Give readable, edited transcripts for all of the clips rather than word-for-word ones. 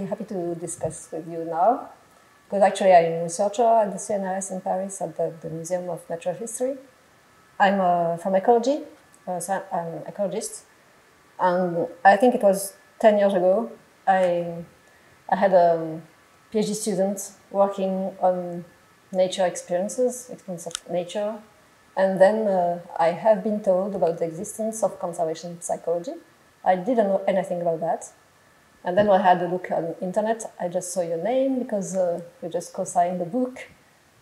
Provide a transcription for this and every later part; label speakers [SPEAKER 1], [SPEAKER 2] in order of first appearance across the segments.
[SPEAKER 1] happy to discuss with you now, because actually I'm a researcher at the CNRS in Paris at the Museum of Natural History. I'm from ecology, so I'm an ecologist, and I think it was 10 years ago, I had a PhD student working on nature experience of nature, and then I have been told about the existence of conservation psychology. I didn't know anything about that. And then when I had a look on the internet, I just saw your name because you just co-signed the book.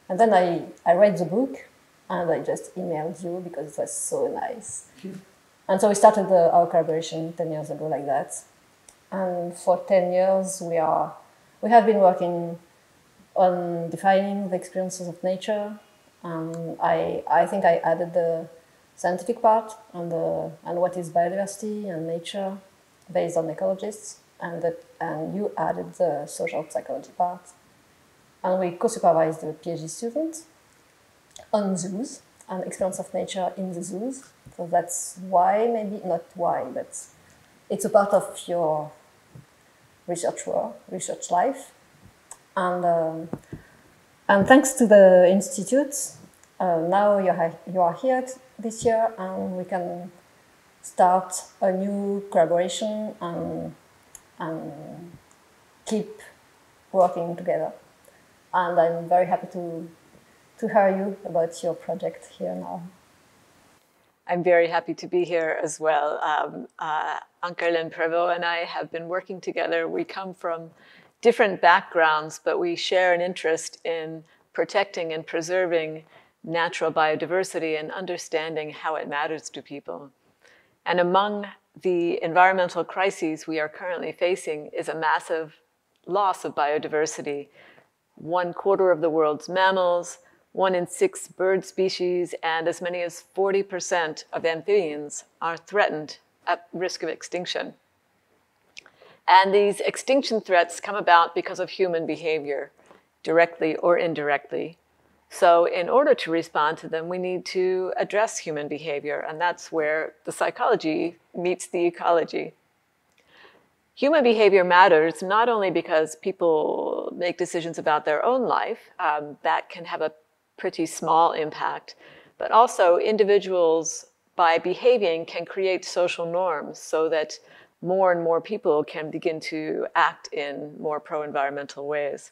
[SPEAKER 1] And then I read the book and I just emailed you because it was so nice. And so we started our collaboration 10 years ago like that. And for 10 years, we have been working on defining the experiences of nature. I think I added the scientific part and what is biodiversity and nature based on ecologists, and you added the social psychology part. And we co-supervised the PhD student on zoos and experience of nature in the zoos. So that's why, maybe not why, but it's a part of your research work, research life. And thanks to the institute, now you are here this year, and we can start a new collaboration and keep working together. And I'm very happy to hear you about your project here now.
[SPEAKER 2] I'm very happy to be here as well. Anne-Caroline Prévot and I have been working together. We come from different backgrounds, but we share an interest in protecting and preserving natural biodiversity and understanding how it matters to people. And among the environmental crises we are currently facing is a massive loss of biodiversity. 1/4 of the world's mammals, 1 in 6 bird species, and as many as 40% of amphibians are threatened at risk of extinction. And these extinction threats come about because of human behavior, directly or indirectly. So in order to respond to them, we need to address human behavior, and that's where the psychology meets the ecology. Human behavior matters not only because people make decisions about their own life, that can have a pretty small impact, but also individuals, by behaving, can create social norms so that more and more people can begin to act in more pro-environmental ways.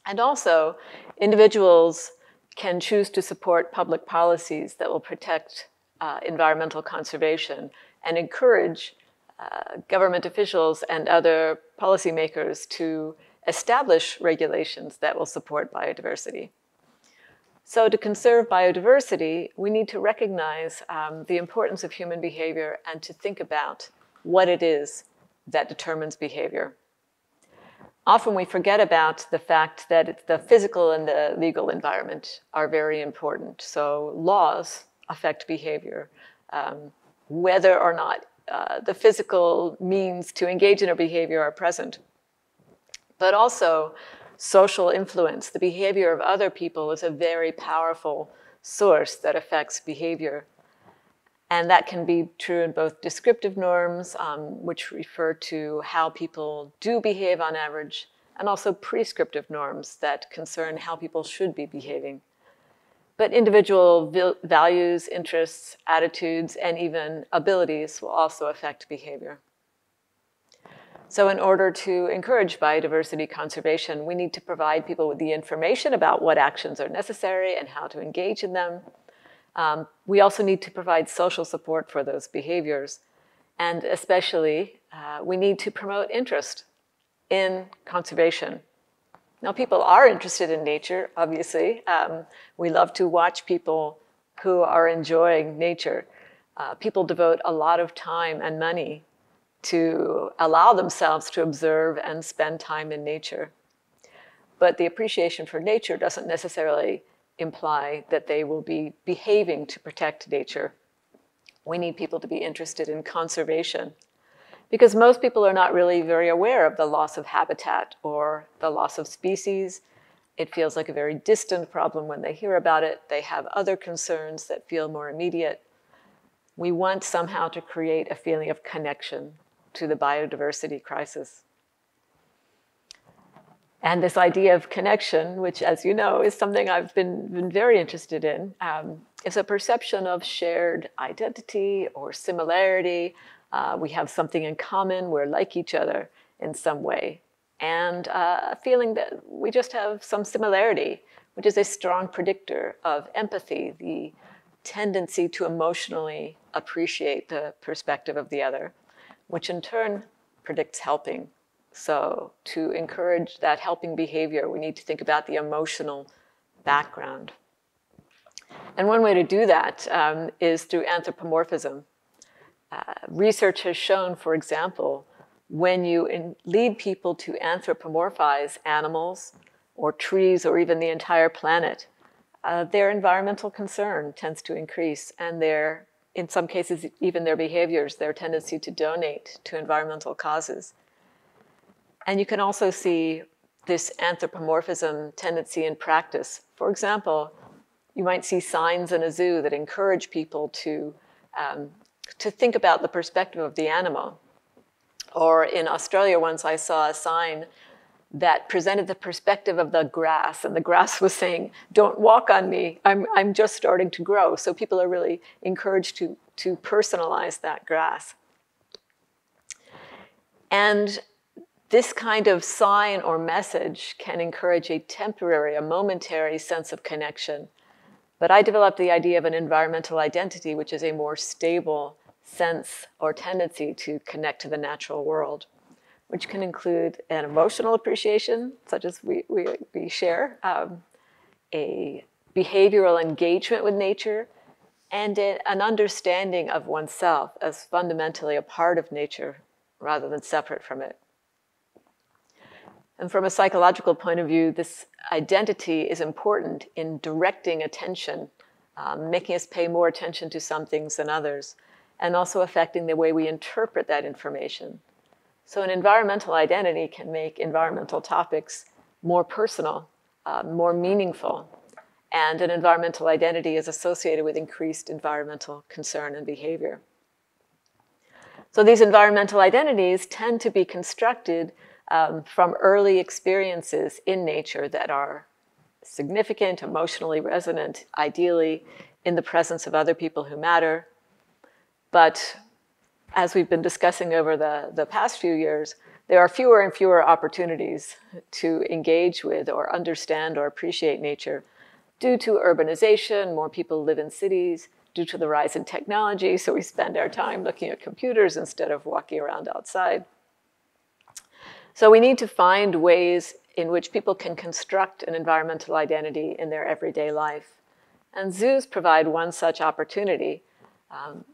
[SPEAKER 2] And also, individuals can choose to support public policies that will protect environmental conservation and encourage government officials and other policymakers to establish regulations that will support biodiversity. So to conserve biodiversity, we need to recognize the importance of human behavior and to think about what it is that determines behavior. Often we forget about the fact that the physical and the legal environment are very important. So laws affect behavior. Whether or not the physical means to engage in a behavior are present. But also social influence, the behavior of other people, is a very powerful source that affects behavior. And that can be true in both descriptive norms, which refer to how people do behave on average, and also prescriptive norms that concern how people should be behaving. But individual values, interests, attitudes, and even abilities will also affect behavior. So in order to encourage biodiversity conservation, we need to provide people with the information about what actions are necessary and how to engage in them. We also need to provide social support for those behaviors. And especially, we need to promote interest in conservation. Now, people are interested in nature, obviously. We love to watch people who are enjoying nature. People devote a lot of time and money to allow themselves to observe and spend time in nature. But the appreciation for nature doesn't necessarily imply that they will be behaving to protect nature. We need people to be interested in conservation, because most people are not really very aware of the loss of habitat or the loss of species. It feels like a very distant problem when they hear about it. They have other concerns that feel more immediate. We want somehow to create a feeling of connection to the biodiversity crisis. And this idea of connection, which, as you know, is something I've been very interested in, is a perception of shared identity or similarity. We have something in common, we're like each other in some way. And a feeling that we just have some similarity, which is a strong predictor of empathy, the tendency to emotionally appreciate the perspective of the other, which in turn predicts helping. So to encourage that helping behavior, we need to think about the emotional background. And one way to do that is through anthropomorphism. Research has shown, for example, when you lead people to anthropomorphize animals or trees or even the entire planet, their environmental concern tends to increase, and in some cases, even their behaviors, their tendency to donate to environmental causes. And you can also see this anthropomorphism tendency in practice. For example, you might see signs in a zoo that encourage people to think about the perspective of the animal. Or in Australia once I saw a sign that presented the perspective of the grass, and the grass was saying, "Don't walk on me, I'm just starting to grow." So people are really encouraged to personalize that grass. And this kind of sign or message can encourage a temporary, a momentary sense of connection. But I developed the idea of an environmental identity, which is a more stable sense or tendency to connect to the natural world, which can include an emotional appreciation, such as we share, a behavioral engagement with nature, and an understanding of oneself as fundamentally a part of nature rather than separate from it. And from a psychological point of view, this identity is important in directing attention, making us pay more attention to some things than others, and also affecting the way we interpret that information. So an environmental identity can make environmental topics more personal, more meaningful, and an environmental identity is associated with increased environmental concern and behavior. So these environmental identities tend to be constructed from early experiences in nature that are significant, emotionally resonant, ideally in the presence of other people who matter. But as we've been discussing over the past few years, there are fewer and fewer opportunities to engage with or understand or appreciate nature due to urbanization. More people live in cities, due to the rise in technology, so we spend our time looking at computers instead of walking around outside. So we need to find ways in which people can construct an environmental identity in their everyday life. And zoos provide one such opportunity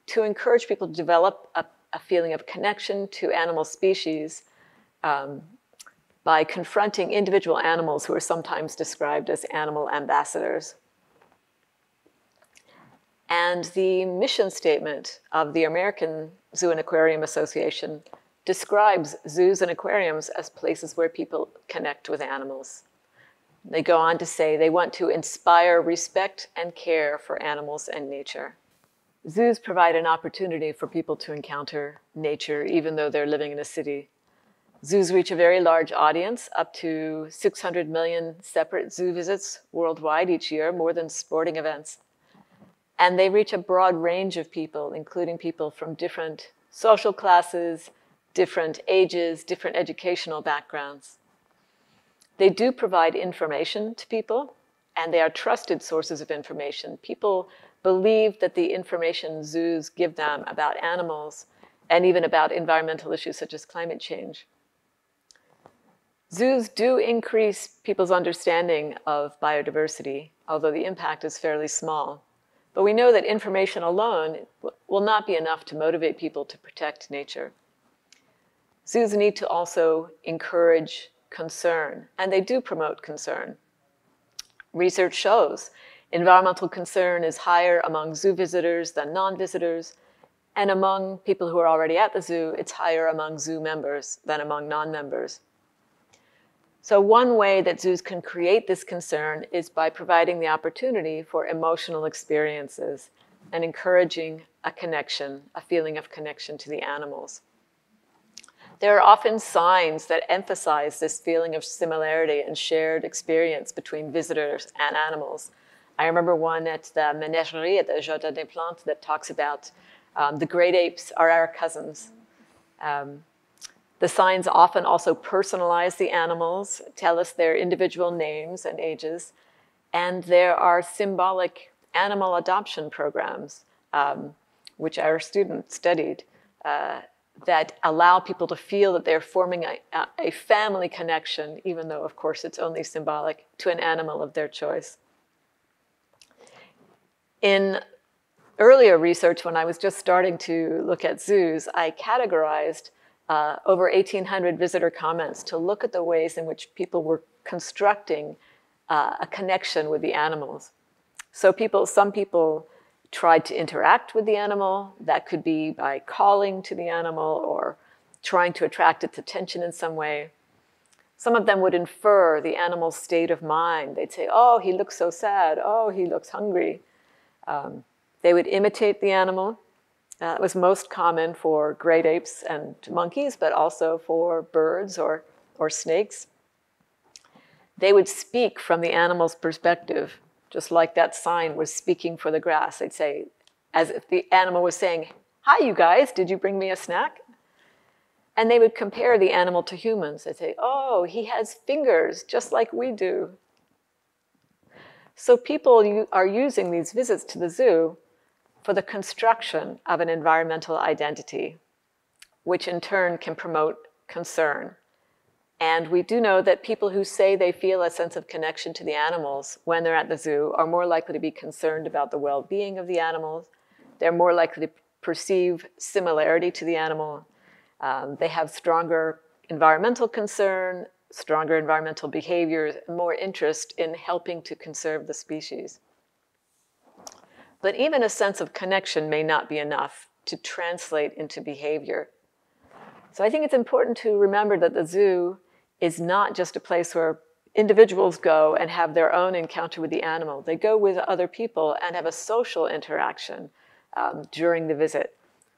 [SPEAKER 2] to encourage people to develop a feeling of connection to animal species by confronting individual animals who are sometimes described as animal ambassadors. And the mission statement of the American Zoo and Aquarium Association describes zoos and aquariums as places where people connect with animals. They go on to say they want to inspire respect and care for animals and nature. Zoos provide an opportunity for people to encounter nature even though they're living in a city. Zoos reach a very large audience, up to 600 million separate zoo visits worldwide each year, more than sporting events. And they reach a broad range of people, including people from different social classes, different ages, different educational backgrounds. They do provide information to people, and they are trusted sources of information. People believe that the information zoos give them about animals and even about environmental issues such as climate change. Zoos do increase people's understanding of biodiversity, although the impact is fairly small. But we know that information alone will not be enough to motivate people to protect nature. Zoos need to also encourage concern, and they do promote concern. Research shows environmental concern is higher among zoo visitors than non-visitors, and among people who are already at the zoo, it's higher among zoo members than among non-members. So one way that zoos can create this concern is by providing the opportunity for emotional experiences and encouraging a connection, a feeling of connection to the animals. there are often signs that emphasize this feeling of similarity and shared experience between visitors and animals. I remember one at the Menagerie at the Jardin des Plantes that talks about the great apes are our cousins. The signs often also personalize the animals, tell us their individual names and ages, and there are symbolic animal adoption programs, which our students studied, that allow people to feel that they're forming a family connection, even though, of course, it's only symbolic, to an animal of their choice. In earlier research, when I was just starting to look at zoos, I categorized over 1,800 visitor comments to look at the ways in which people were constructing a connection with the animals. So some people tried to interact with the animal. That could be by calling to the animal or trying to attract its attention in some way. Some of them would infer the animal's state of mind. They'd say, oh, he looks so sad. Oh, he looks hungry. They would imitate the animal. It was most common for great apes and monkeys, but also for birds or snakes. They would speak from the animal's perspective, just like that sign was speaking for the grass. They'd say, as if the animal was saying, hi, you guys, did you bring me a snack? And they would compare the animal to humans. They'd say, oh, he has fingers, just like we do. So people are using these visits to the zoo for the construction of an environmental identity, which in turn can promote concern. And we do know that people who say they feel a sense of connection to the animals when they're at the zoo are more likely to be concerned about the well-being of the animals. They're more likely to perceive similarity to the animal. They have stronger environmental concern, stronger environmental behaviors, and more interest in helping to conserve the species. But even a sense of connection may not be enough to translate into behavior. So I think it's important to remember that the zoo is not just a place where individuals go and have their own encounter with the animal. They go with other people and have a social interaction during the visit,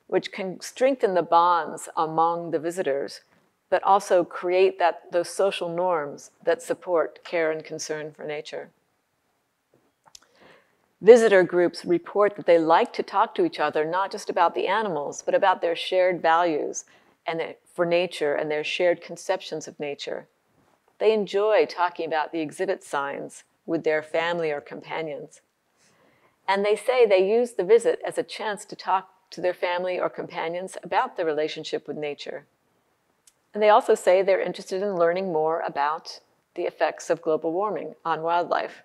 [SPEAKER 2] which can strengthen the bonds among the visitors, but also create those social norms that support care and concern for nature. Visitor groups report that they like to talk to each other, not just about the animals, but about their shared values for nature and their shared conceptions of nature. They enjoy talking about the exhibit signs with their family or companions. And they say they use the visit as a chance to talk to their family or companions about their relationship with nature. And they also say they're interested in learning more about the effects of global warming on wildlife.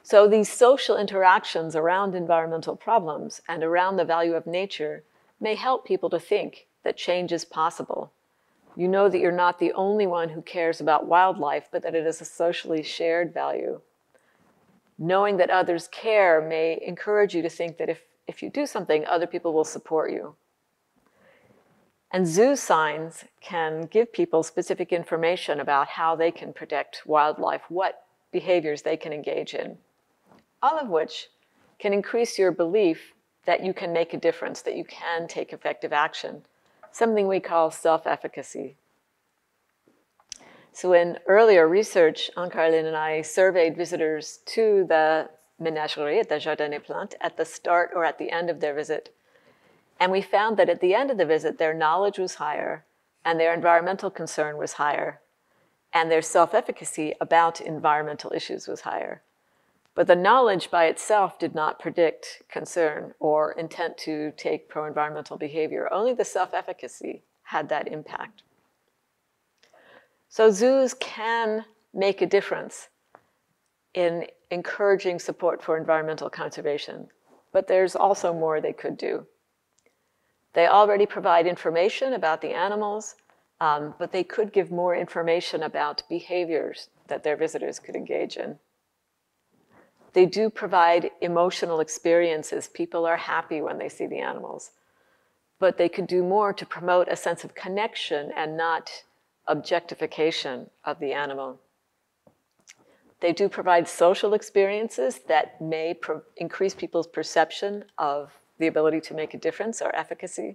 [SPEAKER 2] So these social interactions around environmental problems and around the value of nature may help people to think that change is possible. You know that you're not the only one who cares about wildlife, but that it is a socially shared value. Knowing that others care may encourage you to think that if you do something, other people will support you. And zoo signs can give people specific information about how they can protect wildlife, what behaviors they can engage in, all of which can increase your belief that you can make a difference, that you can take effective action, something we call self-efficacy. So in earlier research, Anne-Caroline and I surveyed visitors to the Menagerie at the Jardin des Plantes at the start or at the end of their visit. And we found that at the end of the visit, their knowledge was higher, and their environmental concern was higher, and their self-efficacy about environmental issues was higher. But the knowledge by itself did not predict concern or intent to take pro-environmental behavior. Only the self-efficacy had that impact. So zoos can make a difference in encouraging support for environmental conservation, but there's also more they could do. They already provide information about the animals, but they could give more information about behaviors that their visitors could engage in. They do provide emotional experiences. People are happy when they see the animals. But they could do more to promote a sense of connection and not objectification of the animal. They do provide social experiences that may increase people's perception of the ability to make a difference or efficacy.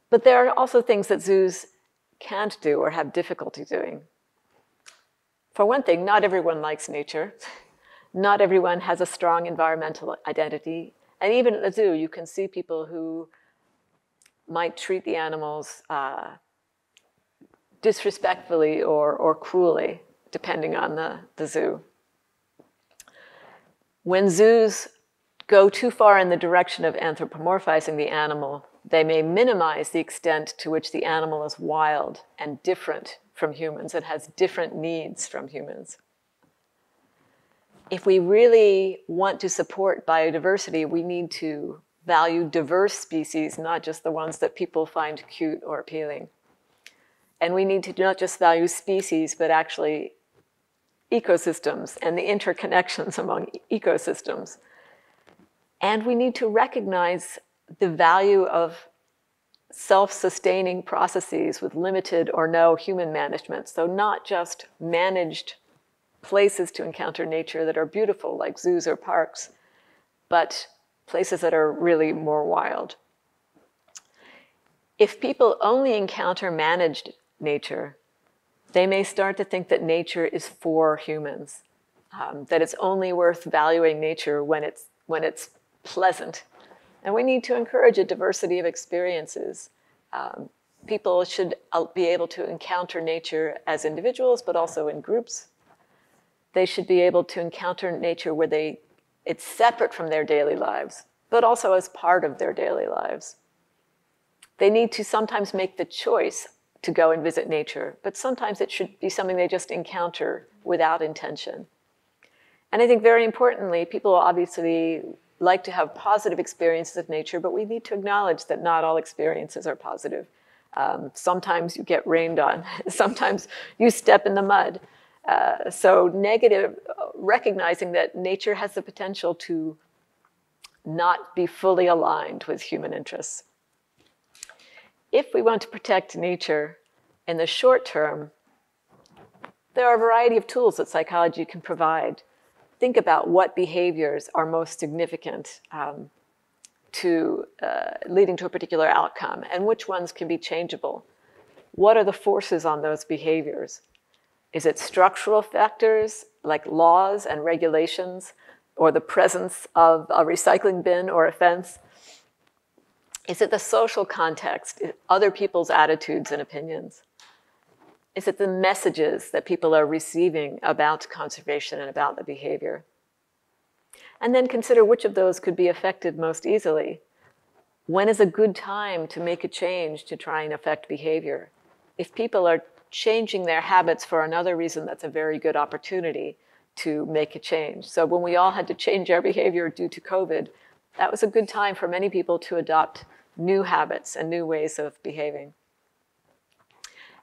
[SPEAKER 2] But there are also things that zoos can't do or have difficulty doing. For one thing, not everyone likes nature. Not everyone has a strong environmental identity. And even at the zoo, you can see people who might treat the animals disrespectfully or cruelly, depending on the zoo. When zoos go too far in the direction of anthropomorphizing the animal, they may minimize the extent to which the animal is wild and different from humans and has different needs from humans. If we really want to support biodiversity, we need to value diverse species, not just the ones that people find cute or appealing. And we need to not just value species, but actually ecosystems and the interconnections among ecosystems. And we need to recognize the value of self-sustaining processes with limited or no human management. So not just managed places to encounter nature that are beautiful, like zoos or parks, but places that are really more wild. If people only encounter managed nature, they may start to think that nature is for humans, that it's only worth valuing nature when it's pleasant. And we need to encourage a diversity of experiences. People should be able to encounter nature as individuals, but also in groups. They should be able to encounter nature where it's separate from their daily lives, but also as part of their daily lives. They need to sometimes make the choice to go and visit nature, but sometimes it should be something they just encounter without intention. And I think very importantly, people obviously like to have positive experiences of nature, but we need to acknowledge that not all experiences are positive. Sometimes you get rained on, sometimes you step in the mud. So negative, recognizing that nature has the potential to not be fully aligned with human interests. If we want to protect nature in the short term, there are a variety of tools that psychology can provide. Think about what behaviors are most significant to leading to a particular outcome, and which ones can be changeable. What are the forces on those behaviors? Is it structural factors like laws and regulations, or the presence of a recycling bin or a fence? Is it the social context, other people's attitudes and opinions? Is it the messages that people are receiving about conservation and about the behavior? And then consider which of those could be affected most easily. When is a good time to make a change to try and affect behavior? If people are changing their habits for another reason, that's a very good opportunity to make a change. So when we all had to change our behavior due to COVID, that was a good time for many people to adopt new habits and new ways of behaving.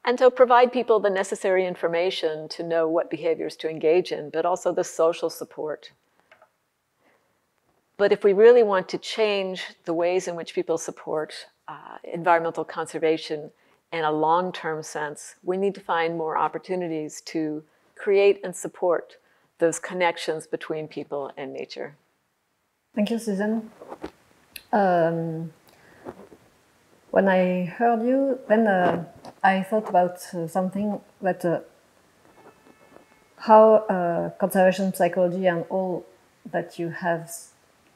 [SPEAKER 2] And so provide people the necessary information to know what behaviors to engage in, but also the social support. But if we really want to change the ways in which people support environmental conservation in a long-term sense, we need to find more opportunities to create and support those connections between people and nature.
[SPEAKER 1] Thank you, Susan. When I heard you, then I thought about something that how conservation psychology and all that you have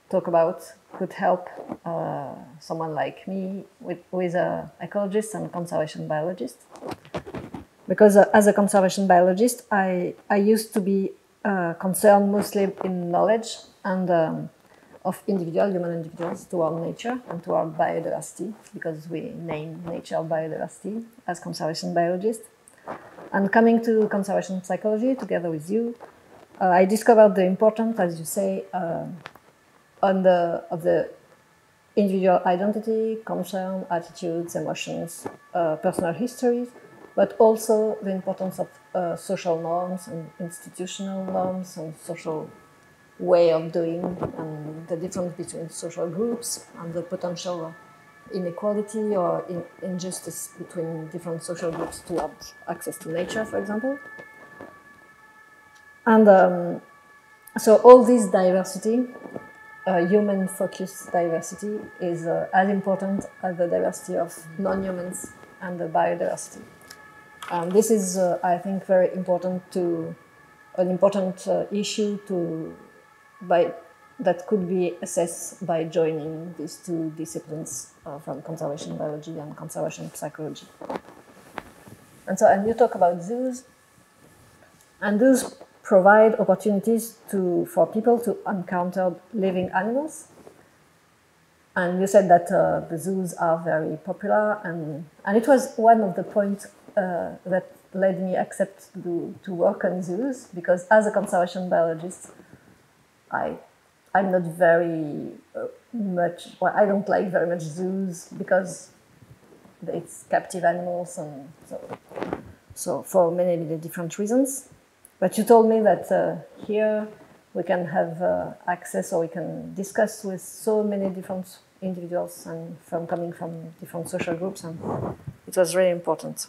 [SPEAKER 1] talked about could help someone like me who is an ecologist and conservation biologist. Because as a conservation biologist, I used to be concerned mostly in knowledge and of human individuals toward nature and toward biodiversity, because we name nature biodiversity as conservation biologists. And coming to conservation psychology together with you, I discovered the importance, as you say, of the individual identity, concern, attitudes, emotions, personal histories, but also the importance of social norms and institutional norms and social way of doing, and the difference between social groups and the potential inequality or injustice between different social groups towards access to nature, for example. And so all this diversity human-focused diversity is as important as the diversity of non-humans and the biodiversity. This is, I think, very important an important issue that could be assessed by joining these two disciplines from conservation biology and conservation psychology. And you talk about zoos, and zoos provide opportunities for people to encounter living animals. And you said that the zoos are very popular, and it was one of the points that led me accept to work on zoos, because as a conservation biologist, I'm not very much, well, I don't like very much zoos because it's captive animals, and so for many different reasons. But you told me that here we can have access, or we can discuss with so many different individuals and coming from different social groups, and it was really important.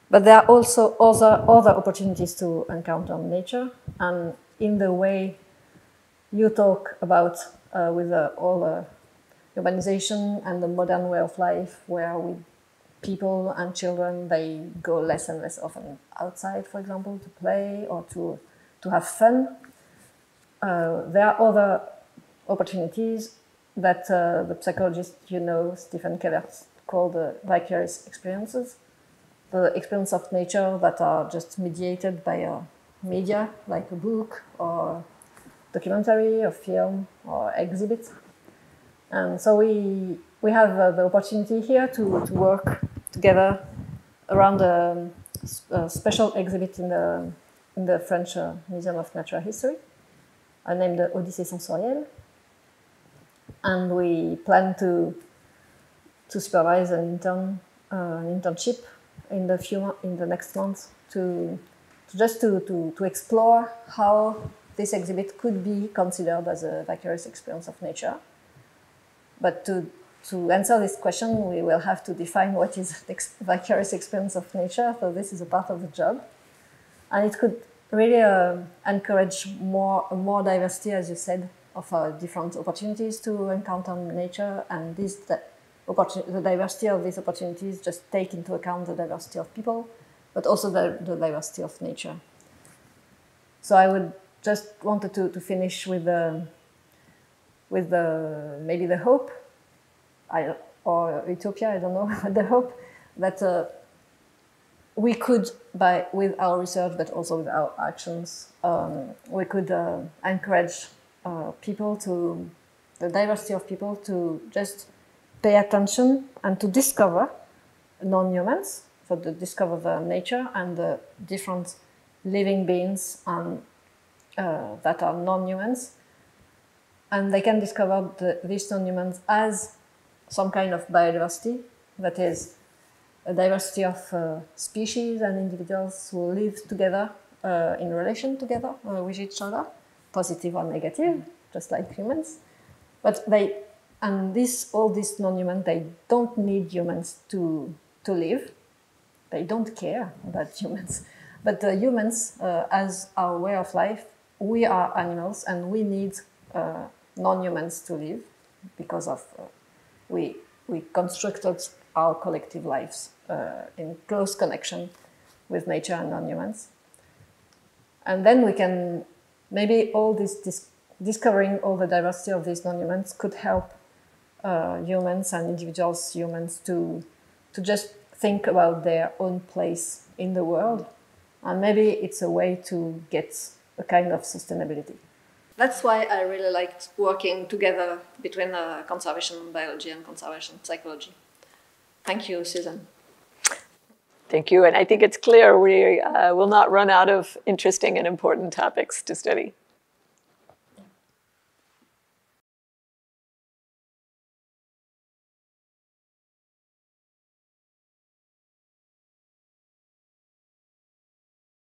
[SPEAKER 1] But there are also other opportunities to encounter nature, and in the way you talk about with all the urbanization and the modern way of life, where people and children, they go less and less often outside, for example, to play or to have fun. There are other opportunities that the psychologist, Stephen Keller, called vicarious experiences. The experience of nature that are just mediated by a media, like a book or documentary or film or exhibit. And so we have the opportunity here to work together around a special exhibit in the French Museum of Natural History, named the Odyssée Sensorielle. And we plan to supervise an internship in the next month to explore how this exhibit could be considered as a vicarious experience of nature. But to answer this question, we will have to define what is vicarious experience of nature. So this is a part of the job, and it could really encourage more diversity, as you said, of different opportunities to encounter nature, and the diversity of these opportunities just take into account the diversity of people, but also the diversity of nature. So I would just wanted to finish with maybe the hope, or utopia, I don't know, the hope that we could, with our research, but also with our actions, we could encourage the diversity of people to just pay attention and to discover non-humans, so to discover the nature and the different living beings that are non-humans. And they can discover these non-humans as some kind of biodiversity, that is a diversity of species and individuals who live together in relation together with each other, positive or negative, just like humans. But all these non-humans, they don't need humans to live. They don't care about humans. But humans, as our way of life, we are animals and we need non-humans to live because of we constructed our collective lives in close connection with nature and non-humans. And then we can, maybe all this discovering all the diversity of these non-humans could help humans and individuals, humans, to just think about their own place in the world. And maybe it's a way to get a kind of sustainability. That's why I really liked working together between conservation biology and conservation psychology. Thank you, Susan.
[SPEAKER 2] Thank you. And I think it's clear we will not run out of interesting and important topics to study.